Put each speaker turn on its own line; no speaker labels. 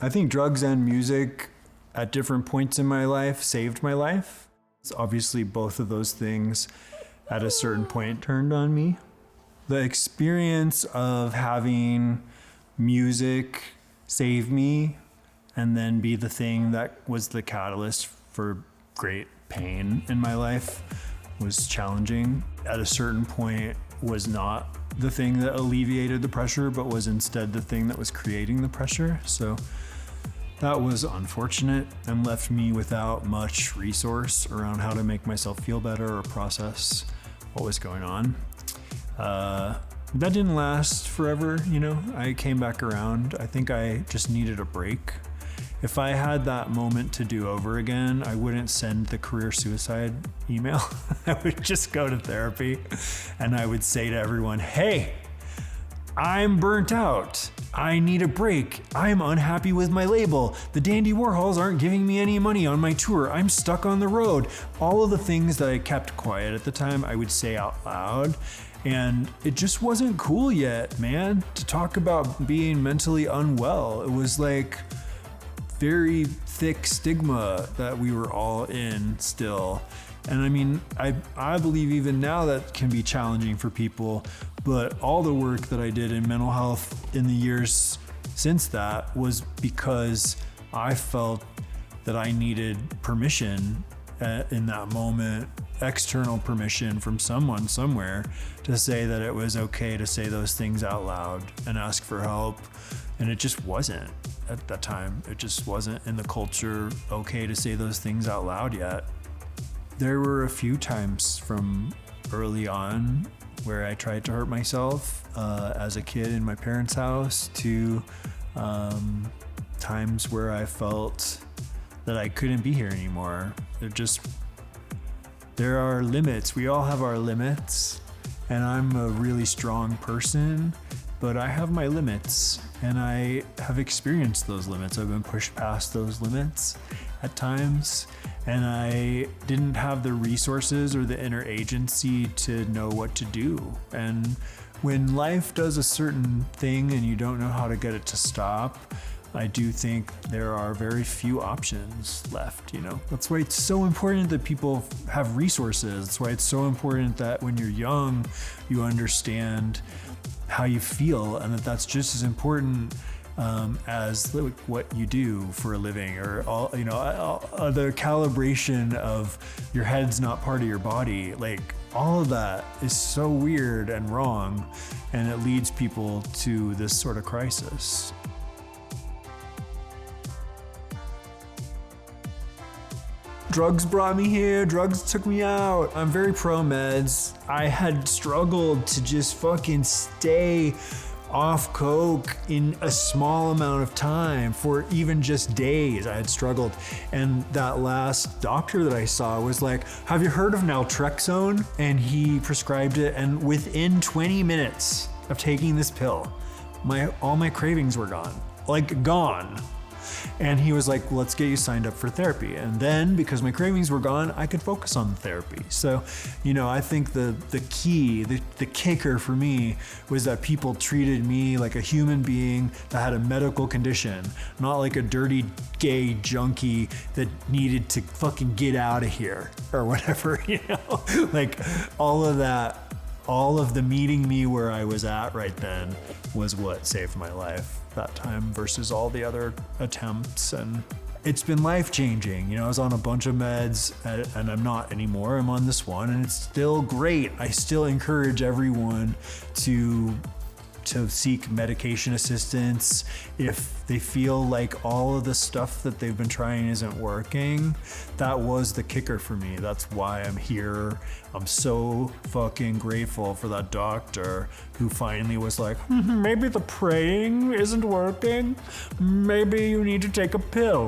I think drugs and music at different points in my life saved my life. It's obviously both of those things at a certain point turned on me. The experience of having music save me and then be the thing that was the catalyst for great pain in my life was challenging. At a certain point was not the thing that alleviated the pressure, but was instead the thing that was creating the pressure. So that was unfortunate and left me without much resource around how to make myself feel better or process what was going on. That didn't last forever, you know. I came back around. I think I just needed a break. If I had that moment to do over again, I wouldn't send the career suicide email. I would just go to therapy and I would say to everyone, hey, I'm burnt out. I need a break. I'm unhappy with my label. The Dandy Warhols aren't giving me any money on my tour. I'm stuck on the road. All of the things that I kept quiet at the time, I would say out loud. And it just wasn't cool yet, man, to talk about being mentally unwell. It was like very thick stigma that we were all in still. And I mean, I believe even now that can be challenging for people, but all the work that I did in mental health in the years since that was because I felt that I needed permission in that moment, external permission from someone somewhere to say that it was okay to say those things out loud and ask for help. And it just wasn't at that time. It just wasn't in the culture okay to say those things out loud yet. There were a few times from early on where I tried to hurt myself as a kid in my parents' house to times where I felt that I couldn't be here anymore. There are limits. We all have our limits, and I'm a really strong person, but I have my limits, and I have experienced those limits. I've been pushed past those limits at times, and I didn't have the resources or the inner agency to know what to do. And when life does a certain thing and you don't know how to get it to stop, I do think there are very few options left, you know. That's why it's so important that people have resources. That's why it's so important that when you're young, you understand how you feel, and that's just as important as what you do for a living, or all, you know, the calibration of your head's not part of your body. Like, all of that is so weird and wrong, and it leads people to this sort of crisis. Drugs brought me here, drugs took me out. I'm very pro meds. I had struggled to just fucking stay off coke in a small amount of time for even just days. I had struggled. And that last doctor that I saw was like, have you heard of naltrexone? And he prescribed it, and within 20 minutes of taking this pill, all my cravings were gone. Like, gone. And he was like, let's get you signed up for therapy. And then, because my cravings were gone, I could focus on the therapy. So, you know, I think the key, the kicker for me was that people treated me like a human being that had a medical condition, not like a dirty gay junkie that needed to fucking get out of here or whatever, you know? Like, all of that, all of the meeting me where I was at right then was what saved my life that time versus all the other attempts. And it's been life-changing. You know, I was on a bunch of meds and I'm not anymore. I'm on this one and it's still great. I still encourage everyone to seek medication assistance if they feel like all of the stuff that they've been trying isn't working. That was the kicker for me. That's why I'm here. I'm so fucking grateful for that doctor who finally was like, maybe the praying isn't working. Maybe you need to take a pill.